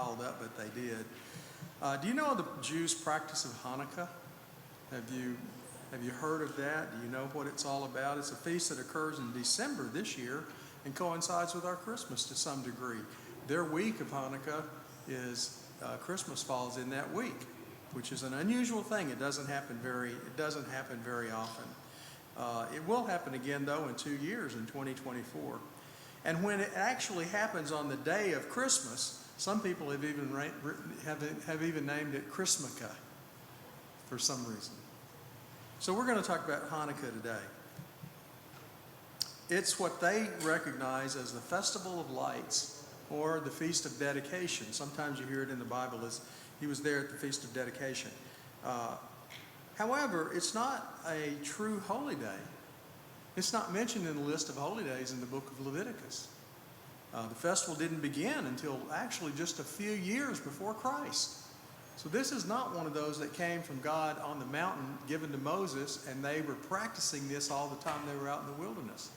piled up, but they did. Do you know the Jews' practice of Hanukkah? Have you heard of that? Do you know what it's all about? It's a feast that occurs in December this year and coincides with our Christmas to some degree. Their week of Hanukkah is Christmas falls in that week, which is an unusual thing. It doesn't happen very often. It will happen again though in 2 years, in 2024. And when it actually happens on the day of Christmas, some people have even named it Chrismukkah for some reason. So we're going to talk about Hanukkah today. It's what they recognize as the Festival of Lights or the Feast of Dedication. Sometimes you hear it in the Bible as he was there at the Feast of Dedication. However, it's not a true holy day. It's not mentioned in the list of holy days in the book of Leviticus. The festival didn't begin until actually just a few years before Christ. So this is not one of those that came from God on the mountain given to Moses, and they were practicing this all the time they were out in the wilderness.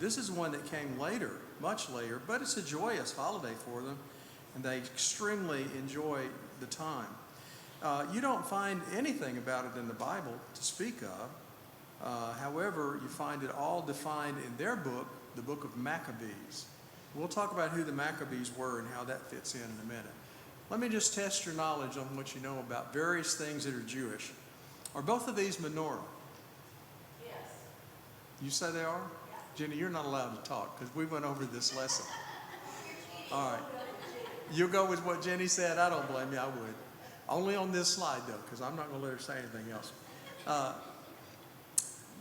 This is one that came later, much later, but it's a joyous holiday for them, and they extremely enjoy the time. You don't find anything about it in the Bible to speak of. However, you find it all defined in their book, the book of Maccabees. We'll talk about who the Maccabees were and how that fits in a minute. Let me just test your knowledge on what you know about various things that are Jewish. Are both of these menorah? Yes. You say they are? Yeah. Jenny, you're not allowed to talk because we went over this lesson. All right. You'll go with what Jenny said? I don't blame you. I would. Only on this slide, though, because I'm not going to let her say anything else.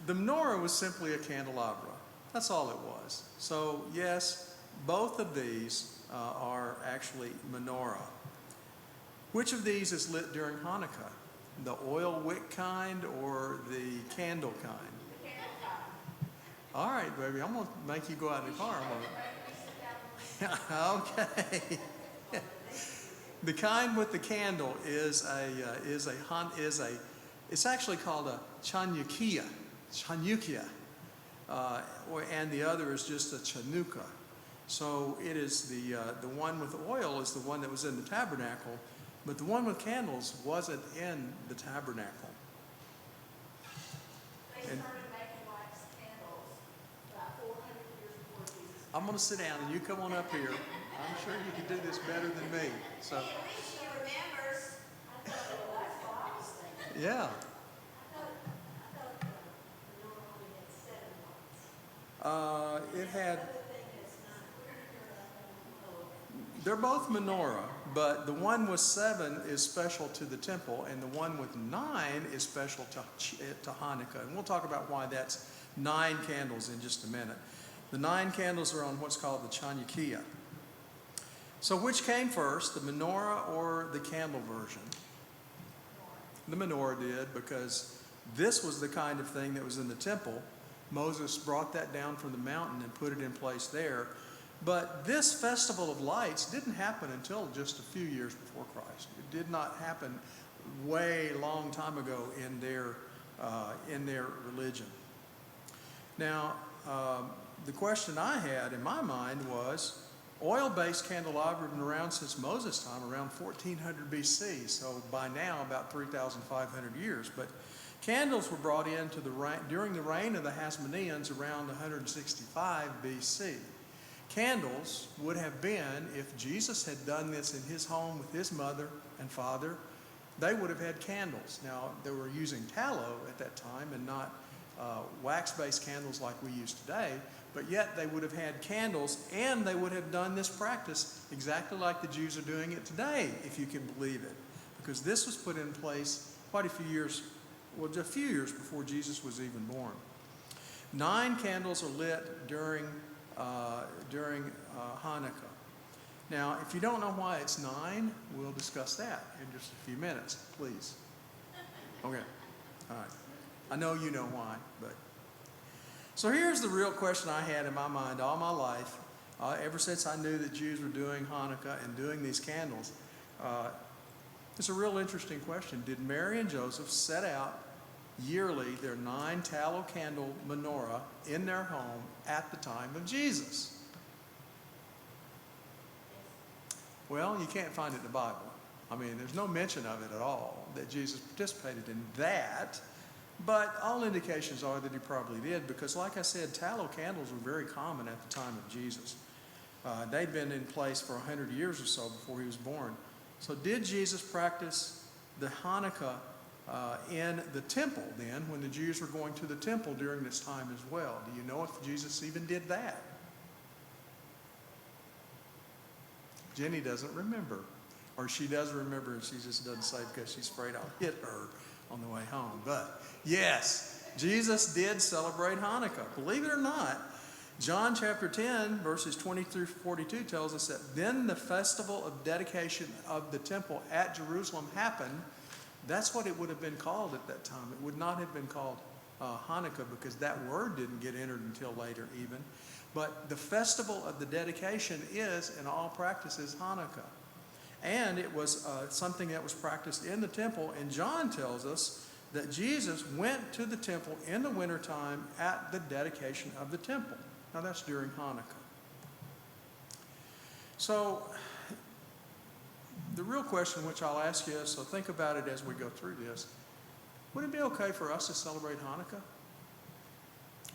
The menorah was simply a candelabra. That's all it was. So, yes, both of these are actually menorah. Which of these is lit during Hanukkah? The oil wick kind or the candle kind? The candle kind. All right, baby. I'm going to make you go out in the car. Okay. The kind with the candle is it's actually called a Chanukia, and the other is just a Chanukah. So it is the one with oil is the one that was in the tabernacle, but the one with candles wasn't in the tabernacle. They started making wax candles about 400 years before Jesus. I'm going to sit down and you come on up here. I'm sure you can do this better than me. So. Hey, at least she remembers. I thought, well, that's what I was thinking. Yeah. I thought the menorah only had 7 lights. It had. Other thing that's not, we're going to hear that. They're both menorah, but the one with 7 is special to the temple, and the one with 9 is special to Hanukkah. And we'll talk about why that's 9 candles in just a minute. The 9 candles are on what's called the Chanukia. So which came first, the menorah or the candle version? The menorah did, because this was the kind of thing that was in the temple. Moses brought that down from the mountain and put it in place there. But this festival of lights didn't happen until just a few years before Christ. It did not happen way long time ago in their religion. Now, the question I had in my mind was, oil-based candelabra have been around since Moses' time, around 1400 BC, so by now about 3,500 years. But candles were brought into during the reign of the Hasmoneans around 165 BC. Candles would have been, if Jesus had done this in his home with his mother and father, they would have had candles. Now, they were using tallow at that time and not wax-based candles like we use today, but yet they would have had candles, and they would have done this practice exactly like the Jews are doing it today, if you can believe it, because this was put in place quite a few years, well, just a few years before Jesus was even born. 9 candles are lit during Hanukkah. Now, if you don't know why it's 9, we'll discuss that in just a few minutes, please. Okay, all right. I know you know why, but. So here's the real question I had in my mind all my life, ever since I knew that Jews were doing Hanukkah and doing these candles. It's a real interesting question. Did Mary and Joseph set out yearly their 9 tallow candle menorah in their home at the time of Jesus? Well, you can't find it in the Bible. I mean, there's no mention of it at all, that Jesus participated in that. But all indications are that he probably did, because like I said, tallow candles were very common at the time of Jesus. They'd been in place for 100 years or so before he was born. So did Jesus practice the Hanukkah in the temple then, when the Jews were going to the temple during this time as well? Do you know if Jesus even did that? Jenny doesn't remember. Or she does remember, and she just doesn't say because she's afraid I'll hit her on the way home. But yes, Jesus did celebrate Hanukkah. Believe it or not, John chapter 10, verses 20 through 42 tells us that then the festival of dedication of the temple at Jerusalem happened. That's what it would have been called at that time. It would not have been called Hanukkah, because that word didn't get entered until later even. But the festival of the dedication is, in all practices, Hanukkah. And it was something that was practiced in the temple. And John tells us that Jesus went to the temple in the wintertime at the dedication of the temple. Now that's during Hanukkah. So the real question which I'll ask you is, so think about it as we go through this. Would it be okay for us to celebrate Hanukkah?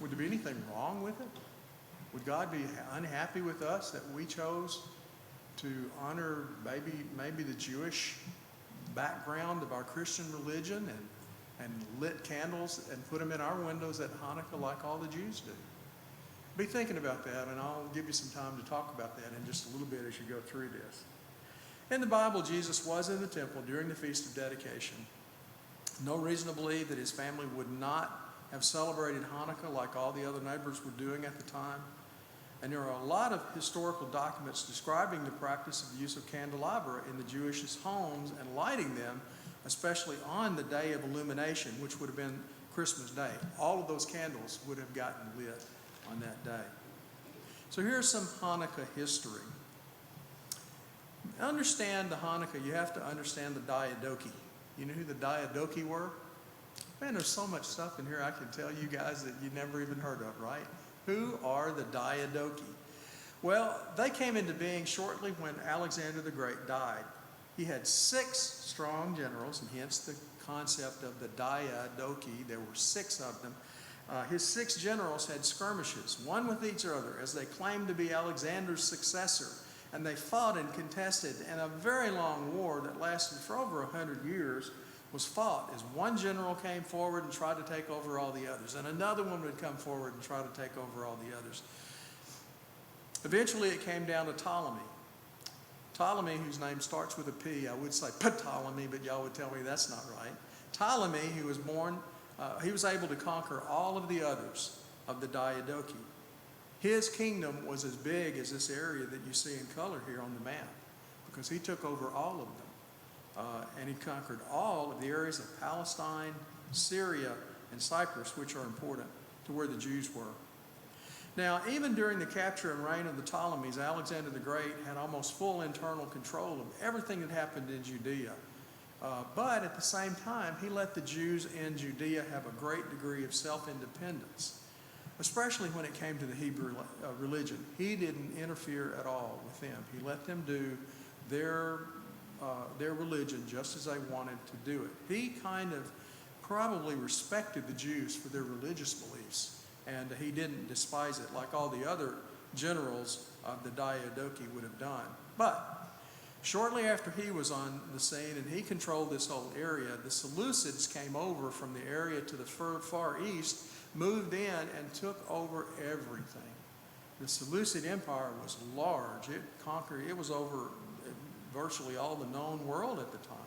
Would there be anything wrong with it? Would God be unhappy with us that we chose to honor maybe the Jewish background of our Christian religion and lit candles and put them in our windows at Hanukkah like all the Jews do? Be thinking about that, and I'll give you some time to talk about that in just a little bit as you go through this. In the Bible, Jesus was in the temple during the Feast of Dedication. No reason to believe that his family would not have celebrated Hanukkah like all the other neighbors were doing at the time. And there are a lot of historical documents describing the practice of the use of candelabra in the Jewish homes and lighting them, especially on the day of illumination, which would have been Christmas Day. All of those candles would have gotten lit on that day. So here's some Hanukkah history. To understand the Hanukkah, you have to understand the Diadochi. You know who the Diadochi were? Man, there's so much stuff in here I can tell you guys that you never even heard of, right? Who are the Diadochi? Well, they came into being shortly when Alexander the Great died. He had 6 strong generals, and hence the concept of the Diadochi. There were 6 of them. His 6 generals had skirmishes, one with each other, as they claimed to be Alexander's successor. And they fought and contested, and a very long war that lasted for over 100 years was fought as one general came forward and tried to take over all the others, and another one would come forward and try to take over all the others. Eventually it came down to Ptolemy. Ptolemy, whose name starts with a P, I would say Ptolemy, but y'all would tell me that's not right. Ptolemy, he was able to conquer all of the others of the Diadochi. His kingdom was as big as this area that you see in color here on the map, because he took over all of them. And he conquered all of the areas of Palestine, Syria, and Cyprus, which are important to where the Jews were. Now, even during the capture and reign of the Ptolemies, Alexander the Great had almost full internal control of everything that happened in Judea. But at the same time, he let the Jews in Judea have a great degree of self-independence, especially when it came to the Hebrew religion. He didn't interfere at all with them. He let them do their religion just as they wanted to do it. He kind of probably respected the Jews for their religious beliefs, and he didn't despise it like all the other generals of the Diadochi would have done. But shortly after he was on the scene and he controlled this whole area, the Seleucids came over from the area to the far east, moved in, and took over everything. The Seleucid Empire was large. It was over virtually all the known world at the time.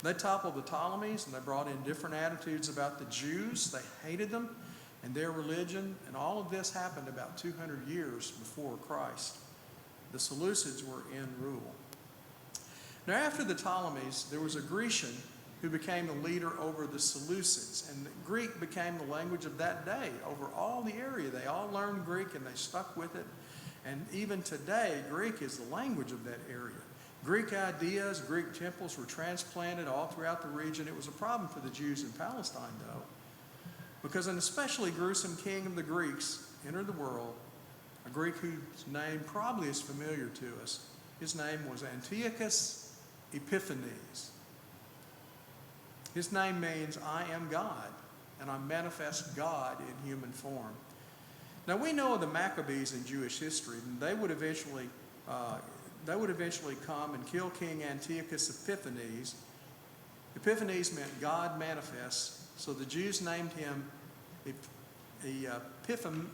They toppled the Ptolemies, and they brought in different attitudes about the Jews. They hated them and their religion, and all of this happened about 200 years before Christ. The Seleucids were in rule. Now, after the Ptolemies, there was a Grecian who became the leader over the Seleucids, and Greek became the language of that day over all the area. They all learned Greek, and they stuck with it. And even today, Greek is the language of that area. Greek ideas, Greek temples were transplanted all throughout the region. It was a problem for the Jews in Palestine, though, because an especially gruesome king of the Greeks entered the world, a Greek whose name probably is familiar to us. His name was Antiochus Epiphanes. His name means I am God, and I manifest God in human form. Now we know of the Maccabees in Jewish history, and they would eventually come and kill King Antiochus Epiphanes. Epiphanes meant God manifests, so the Jews named him Epiphanes,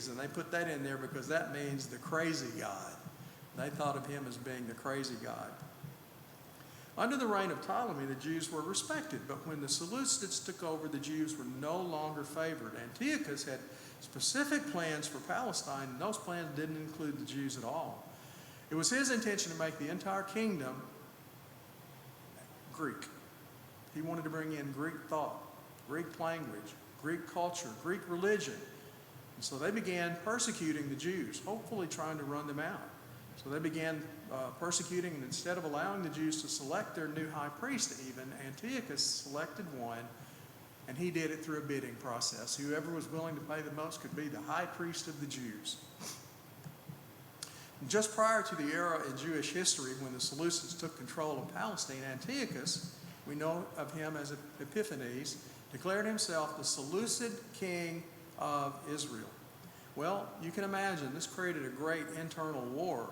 and they put that in there because that means the crazy God. They thought of him as being the crazy God. Under the reign of Ptolemy, the Jews were respected, but when the Seleucids took over, the Jews were no longer favored. Antiochus had specific plans for Palestine, and those plans didn't include the Jews at all. It was his intention to make the entire kingdom Greek. He wanted to bring in Greek thought, Greek language, Greek culture, Greek religion. And so they began persecuting the Jews, hopefully trying to run them out. So they began persecuting, and instead of allowing the Jews to select their new high priest even, Antiochus selected one, and he did it through a bidding process. Whoever was willing to pay the most could be the high priest of the Jews. Just prior to the era in Jewish history when the Seleucids took control of Palestine, Antiochus, we know of him as Epiphanes, declared himself the Seleucid king of Israel. Well, you can imagine this created a great internal war,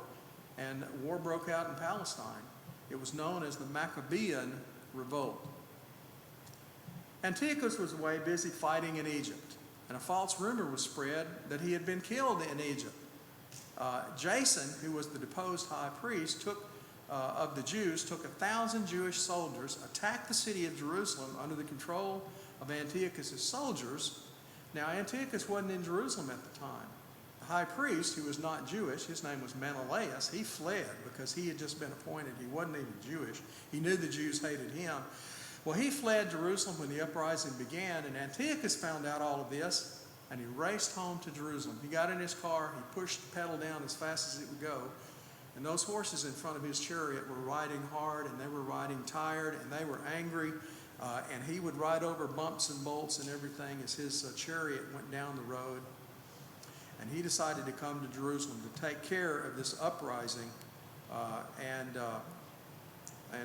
and war broke out in Palestine. It was known as the Maccabean Revolt. Antiochus was away busy fighting in Egypt, and a false rumor was spread that he had been killed in Egypt. Jason, who was the deposed high priest of the Jews, took 1,000 Jewish soldiers, attacked the city of Jerusalem under the control of Antiochus' soldiers. Now, Antiochus wasn't in Jerusalem at the time. The high priest, who was not Jewish, his name was Menelaus, he fled because he had just been appointed. He wasn't even Jewish. He knew the Jews hated him. Well, he fled Jerusalem when the uprising began, and Antiochus found out all of this, and he raced home to Jerusalem. He got in his car, he pushed the pedal down as fast as it would go, and those horses in front of his chariot were riding hard, and they were riding tired, and they were angry, and he would ride over bumps and bolts and everything as his chariot went down the road. And he decided to come to Jerusalem to take care of this uprising and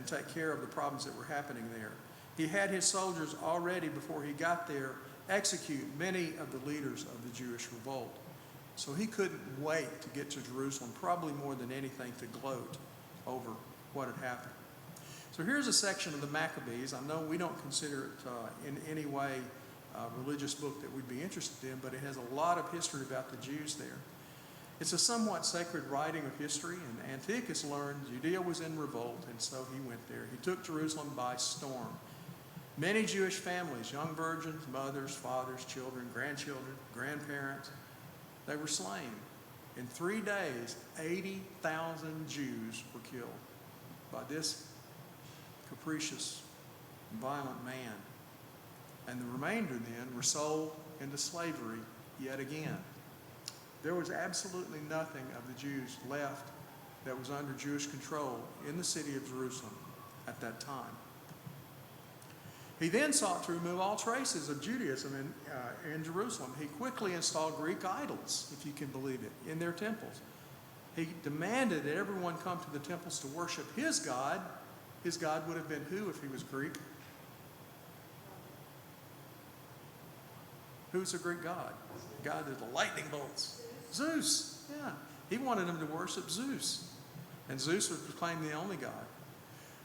take care of the problems that were happening there. He had his soldiers already, before he got there, execute many of the leaders of the Jewish revolt. So he couldn't wait to get to Jerusalem, probably more than anything to gloat over what had happened. So here's a section of the Maccabees. I know we don't consider it in any way a religious book that we'd be interested in, but it has a lot of history about the Jews there. It's a somewhat sacred writing of history, and Antiochus learned Judea was in revolt, and so he went there. He took Jerusalem by storm. Many Jewish families, young virgins, mothers, fathers, children, grandchildren, grandparents, they were slain. In 3 days, 80,000 Jews were killed by this capricious, violent man. And the remainder then were sold into slavery yet again. There was absolutely nothing of the Jews left that was under Jewish control in the city of Jerusalem at that time. He then sought to remove all traces of Judaism in Jerusalem. He quickly installed Greek idols, if you can believe it, in their temples. He demanded that everyone come to the temples to worship his God. His God would have been who if he was Greek? Who's the Greek god? The god of the lightning bolts. Zeus. Yeah. He wanted them to worship Zeus. And Zeus was proclaimed the only God.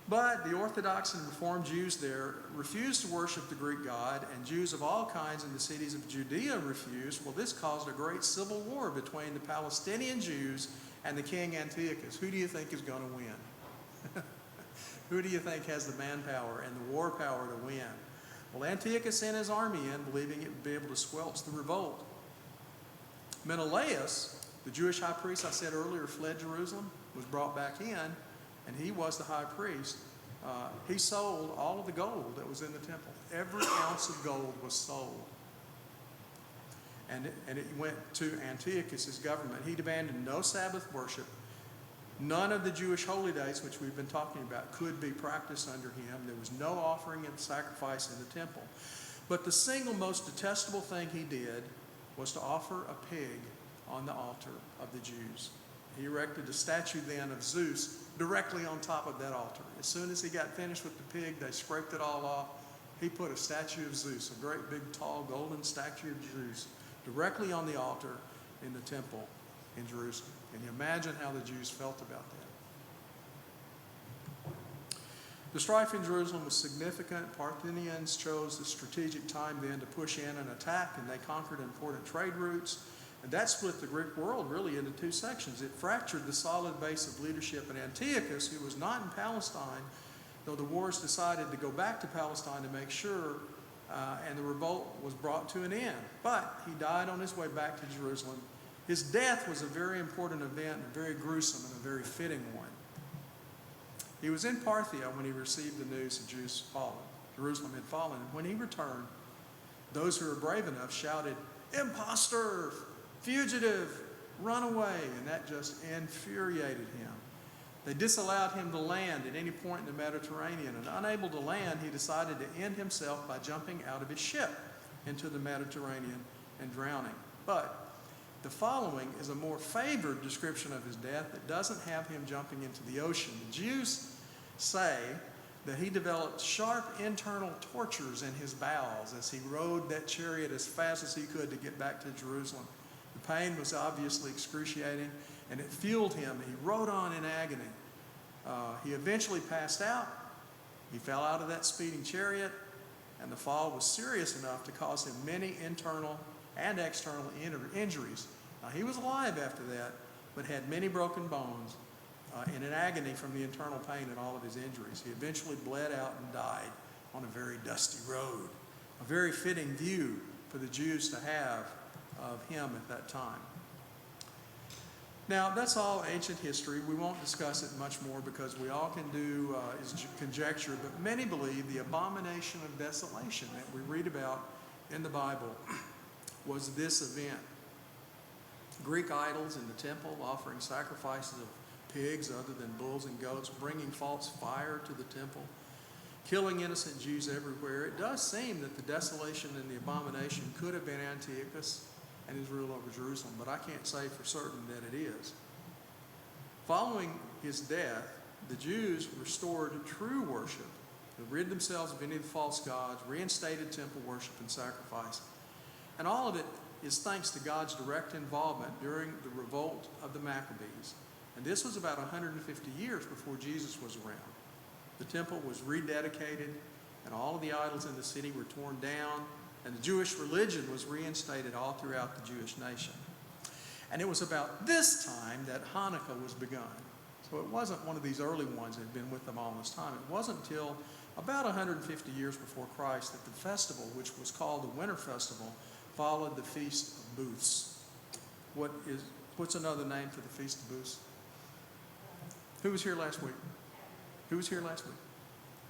But the Orthodox and Reformed Jews there refused to worship the Greek god, and Jews of all kinds in the cities of Judea refused. Well, this caused a great civil war between the Palestinian Jews and the king Antiochus. Who do you think is going to win? Who do you think has the manpower and the war power to win? Well, Antiochus sent his army in, believing it would be able to squelch the revolt. Menelaus, the Jewish high priest I said earlier, fled Jerusalem, was brought back in, and he was the high priest. He sold all of the gold that was in the temple. Every ounce of gold was sold. And it went to Antiochus' government. He demanded no Sabbath worship. None of the Jewish holy days, which we've been talking about, could be practiced under him. There was no offering and sacrifice in the temple. But the single most detestable thing he did was to offer a pig on the altar of the Jews. He erected a statue then of Zeus directly on top of that altar. As soon as he got finished with the pig, they scraped it all off. He put a statue of Zeus, a great big tall golden statue of Zeus, directly on the altar in the temple in Jerusalem. Can you imagine how the Jews felt about that? The strife in Jerusalem was significant. Parthians chose the strategic time then to push in and attack, and they conquered important trade routes. And that split the Greek world really into two sections. It fractured the solid base of leadership in Antiochus, who was not in Palestine, though the wars decided to go back to Palestine to make sure, and the revolt was brought to an end. But he died on his way back to Jerusalem. His death was a very important event, a very gruesome and a very fitting one. He was in Parthia when he received the news that Jerusalem had fallen. And when he returned, those who were brave enough shouted, "Imposter! Fugitive! Run away!" And that just infuriated him. They disallowed him to land at any point in the Mediterranean. And unable to land, he decided to end himself by jumping out of his ship into the Mediterranean and drowning. But the following is a more favored description of his death that doesn't have him jumping into the ocean. The Jews say that he developed sharp internal tortures in his bowels as he rode that chariot as fast as he could to get back to Jerusalem. The pain was obviously excruciating, and it fueled him. He rode on in agony. He eventually passed out. He fell out of that speeding chariot, and the fall was serious enough to cause him many internal and external injuries. He was alive after that, but had many broken bones and in agony from the internal pain and all of his injuries. He eventually bled out and died on a very dusty road. A very fitting view for the Jews to have of him at that time. Now, that's all ancient history. We won't discuss it much more because we all can do is conjecture, but many believe the abomination of desolation that we read about in the Bible was this event. Greek idols in the temple offering sacrifices of pigs other than bulls and goats, bringing false fire to the temple, killing innocent Jews everywhere. It does seem that the desolation and the abomination could have been Antiochus and his rule over Jerusalem, but I can't say for certain that it is. Following his death, the Jews restored true worship, they rid themselves of any of the false gods, reinstated temple worship and sacrifice. And all of it is thanks to God's direct involvement during the revolt of the Maccabees. And this was about 150 years before Jesus was around. The temple was rededicated, and all of the idols in the city were torn down, and the Jewish religion was reinstated all throughout the Jewish nation. And it was about this time that Hanukkah was begun. So it wasn't one of these early ones that had been with them all this time. It wasn't until about 150 years before Christ that the festival, which was called the Winter Festival, followed the Feast of Booths. What's another name for the Feast of Booths? Who was here last week? Who was here last week?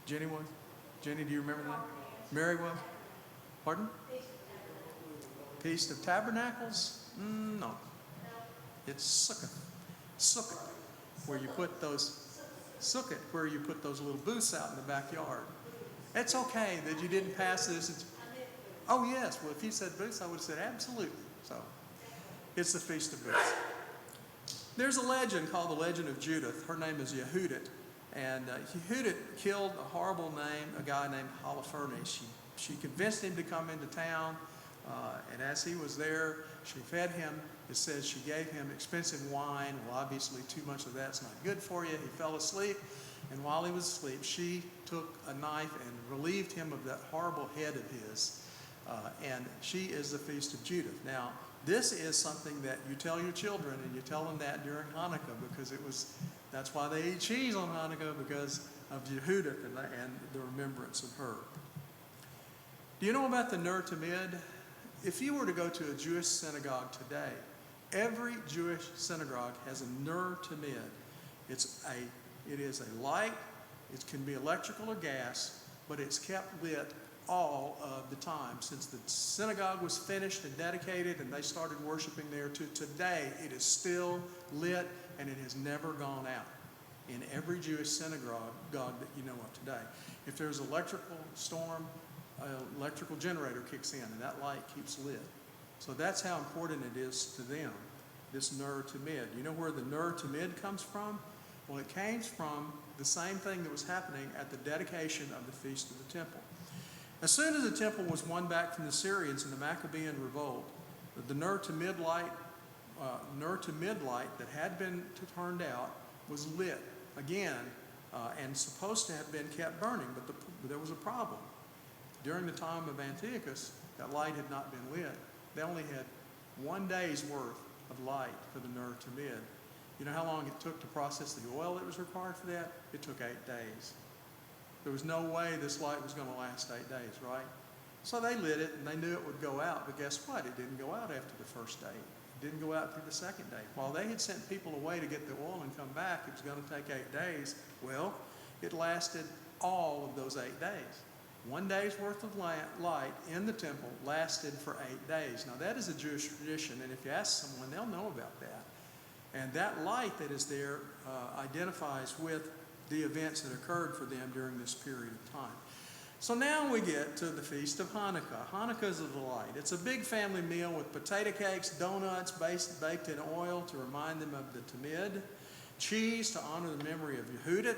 Jenny was? Jenny, do you remember that? Mary was? Pardon? Feast of Tabernacles? No. It's Sukkot. Sukkot, where you put those little booths out in the backyard. It's okay that you didn't pass this. Oh yes, well if you said booths, I would have said absolutely. So it's the Feast of Booths. There's a legend called the Legend of Judith. Her name is Yehudit. And Yehudit killed a guy named Holofernes. She convinced him to come into town, and as he was there, she fed him. It says she gave him expensive wine. Well, obviously too much of that's not good for you. He fell asleep, and while he was asleep, she took a knife and relieved him of that horrible head of his, and she is the Feast of Judith. Now, this is something that you tell your children, and you tell them that during Hanukkah, because that's why they eat cheese on Hanukkah, because of Yehudit and the remembrance of her. Do you know about the Ner Tamid? If you were to go to a Jewish synagogue today, every Jewish synagogue has a Ner Tamid. It is a light. It can be electrical or gas, but it's kept lit all of the time. Since the synagogue was finished and dedicated and they started worshiping there to today, it is still lit and it has never gone out in every Jewish synagogue that you know of today. If there's an electrical storm, an electrical generator kicks in and that light keeps lit. So that's how important it is to them, this Ner Tamid. You know where the Ner Tamid comes from? Well, it came from the same thing that was happening at the dedication of the Feast of the Temple. As soon as the temple was won back from the Syrians in the Maccabean revolt, the Ner Tamid light that had been turned out was lit again and supposed to have been kept burning, but there was a problem. During the time of Antiochus, that light had not been lit. They only had 1 day's worth of light for the Ner Tamid. You know how long it took to process the oil that was required for that? It took 8 days. There was no way this light was going to last 8 days, right? So they lit it, and they knew it would go out, but guess what? It didn't go out after the first day. It didn't go out through the second day. While they had sent people away to get the oil and come back, it was going to take 8 days. Well, it lasted all of those 8 days. 1 day's worth of light in the temple lasted for 8 days. Now, that is a Jewish tradition, and if you ask someone, they'll know about that. And that light that is there identifies with the events that occurred for them during this period of time. So now we get to the Feast of Hanukkah. Hanukkah is a delight. It's a big family meal with potato cakes, donuts baked in oil to remind them of the Tamid, cheese to honor the memory of Yehudit.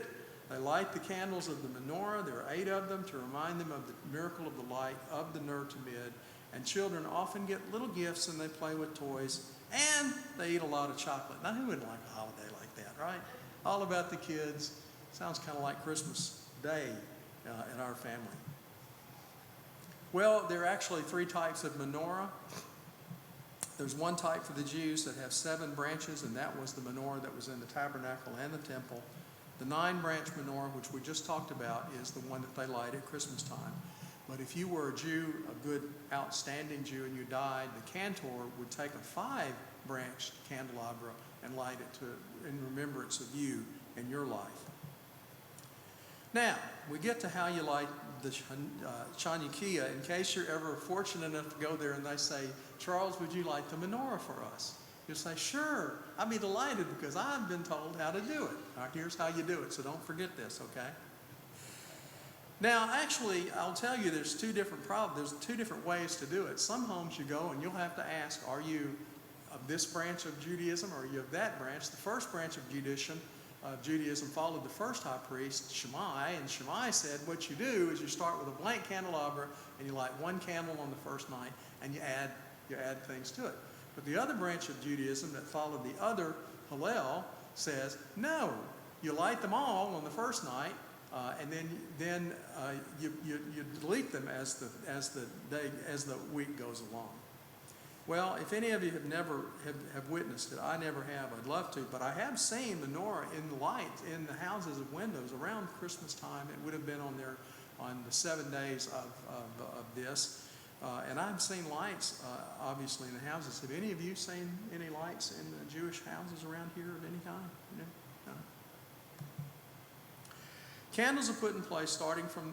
They light the candles of the menorah. There are 8 of them to remind them of the miracle of the light of the Ner Tamid. And children often get little gifts and they play with toys. And they eat a lot of chocolate. Now, who wouldn't like a holiday like that, right? All about the kids. Sounds kind of like Christmas Day in our family. Well, there are actually 3 types of menorah. There's one type for the Jews that have 7 branches, and that was the menorah that was in the tabernacle and the temple. The 9-branch menorah, which we just talked about, is the one that they light at Christmas time. But if you were a Jew, a good, outstanding Jew, and you died, the cantor would take a 5-branched candelabra and light it in remembrance of you and your life. Now, we get to how you light the Hanukkah. In case you're ever fortunate enough to go there and they say, Charles, would you light the menorah for us? You'll say, sure, I'd be delighted because I've been told how to do it. All right, here's how you do it, so don't forget this, okay? Now, actually, I'll tell you there's 2 different problems. There's 2 different ways to do it. Some homes you go and you'll have to ask, are you of this branch of Judaism or are you of that branch? The first branch of Judaism followed the first high priest, Shammai, and Shammai said what you do is you start with a blank candelabra and you light 1 candle on the first night and you add things to it. But the other branch of Judaism that followed the other Hillel says, no, you light them all on the first night, and then you delete them as the week goes along. Well, if any of you have never have witnessed it, I never have. I'd love to, but I have seen menorah in the light in the houses of windows around Christmas time. It would have been on the 7 days of this. And I've seen lights, obviously, in the houses. Have any of you seen any lights in the Jewish houses around here of any kind? No? Candles are put in place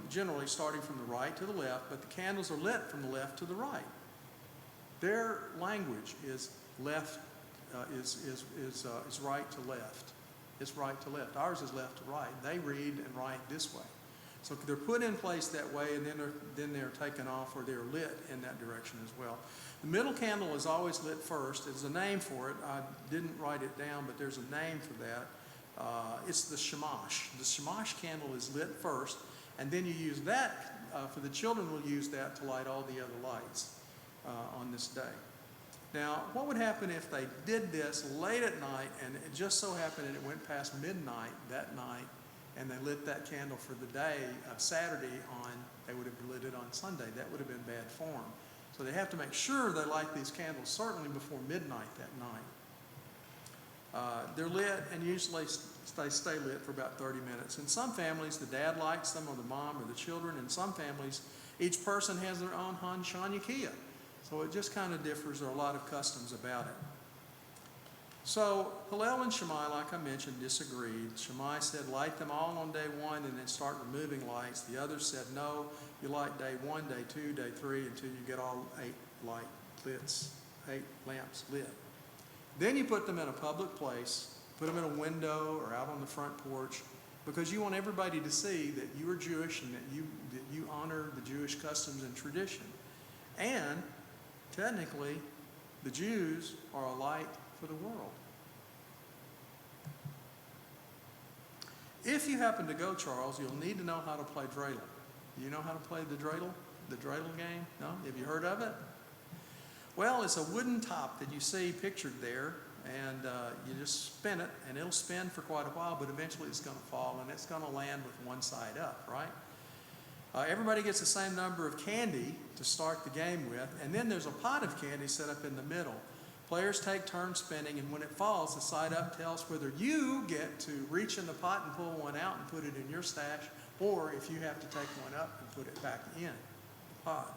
generally starting from the right to the left, but the candles are lit from the left to the right. Their language is left, is right to left. It's right to left. Ours is left to right. They read and write this way. So they're put in place that way, and then they're taken off, or they're lit in that direction as well. The middle candle is always lit first. There's a name for it. I didn't write it down, but there's a name for that. It's the shamash. The shamash candle is lit first, and then you use that, for the children will use that to light all the other lights on this day. Now, what would happen if they did this late at night, and it just so happened that it went past midnight that night, and they lit that candle for the day of Saturday on, they would have lit it on Sunday. That would have been bad form. So they have to make sure they light these candles certainly before midnight that night. They're lit and usually they stay lit for about 30 minutes. In some families, the dad lights them, or the mom, or the children. In some families, each person has their own Hanukkah. So it just kind of differs. There are a lot of customs about it. So Hillel and Shammai, like I mentioned, disagreed. Shammai said, light them all on day 1 and then start removing lights. The others said, no, you light day 1, day 2, day 3, until you get all 8 lamps lit. Then you put them in a public place, put them in a window or out on the front porch, because you want everybody to see that you are Jewish and that you honor the Jewish customs and tradition. And technically, The Jews are a light for the world. If you happen to go, Charles, you'll need to know how to play dreidel. Do you know how to play the dreidel? The dreidel game? No? Have you heard of it? Well, it's a wooden top that you see pictured there, and you just spin it, and it'll spin for quite a while, but eventually it's going to fall, and it's going to land with one side up, right? Everybody gets the same number of candy to start the game with, and then there's a pot of candy set up in the middle. Players take turns spinning, and when it falls, the side up tells whether you get to reach in the pot and pull one out and put it in your stash, or if you have to take one up and put it back in the pot.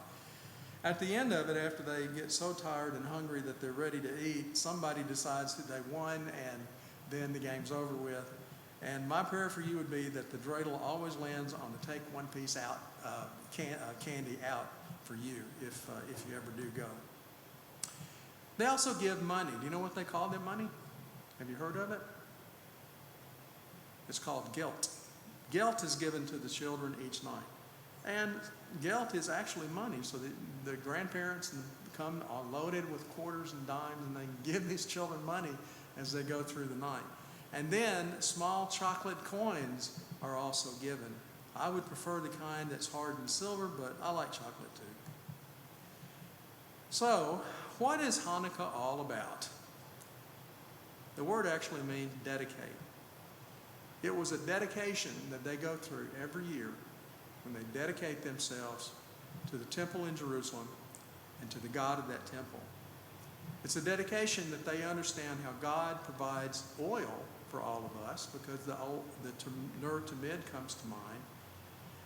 At the end of it, after they get so tired and hungry that they're ready to eat, somebody decides that they won, and then the game's over with. And my prayer for you would be that the dreidel always lands on the take one piece out candy out for you if you ever do go. They also give money. Do you know what they call their money? Have you heard of it? It's called gelt. Gelt is given to the children each night. And gelt is actually money, so the grandparents come loaded with quarters and dimes, and they give these children money as they go through the night. And then small chocolate coins are also given. I would prefer the kind that's hardened silver, but I like chocolate too. So, what is Hanukkah all about? The word actually means dedicate. It was a dedication that they go through every year when they dedicate themselves to the temple in Jerusalem and to the God of that temple. It's a dedication that they understand how God provides oil for all of us, because the Ner Tamid comes to mind,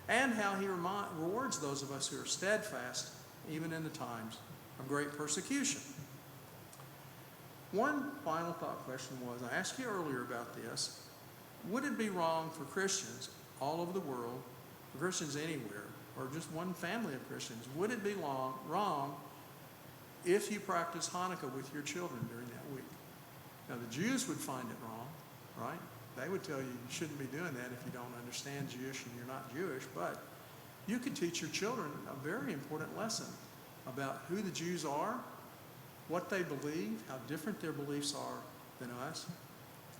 and how he rewards those of us who are steadfast even in the times of great persecution. One final thought question was, I asked you earlier about this, would it be wrong for Christians all over the world, for Christians anywhere, or just one family of Christians, would it be wrong if you practice Hanukkah with your children during that week? Now, the Jews would find it wrong, right? They would tell you you shouldn't be doing that if you don't understand Jewish and you're not Jewish, but you could teach your children a very important lesson about who the Jews are, what they believe, how different their beliefs are than us.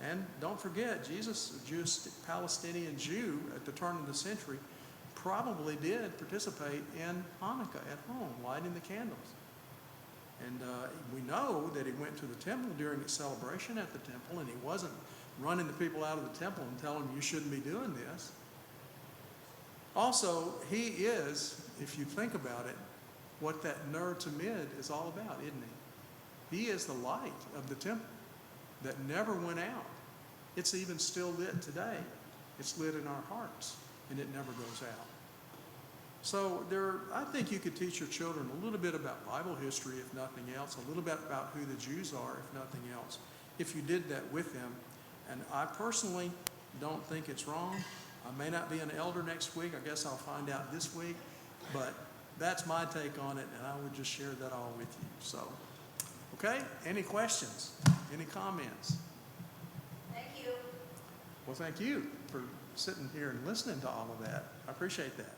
And don't forget, Jesus, a Jewish Palestinian Jew at the turn of the century, probably did participate in Hanukkah at home, lighting the candles. And we know that he went to the temple during the celebration at the temple, and he wasn't running the people out of the temple and telling them you shouldn't be doing this. Also, he is, if you think about it, what that Ner Tamid is all about, isn't he? He is the light of the temple that never went out. It's even still lit today. It's lit in our hearts, and it never goes out. So I think you could teach your children a little bit about Bible history, if nothing else, a little bit about who the Jews are, if nothing else, if you did that with them. And I personally don't think it's wrong. I may not be an elder next week. I guess I'll find out this week. But that's my take on it, and I would just share that all with you. So, okay, any questions? Any comments? Thank you. Well, thank you for sitting here and listening to all of that. I appreciate that.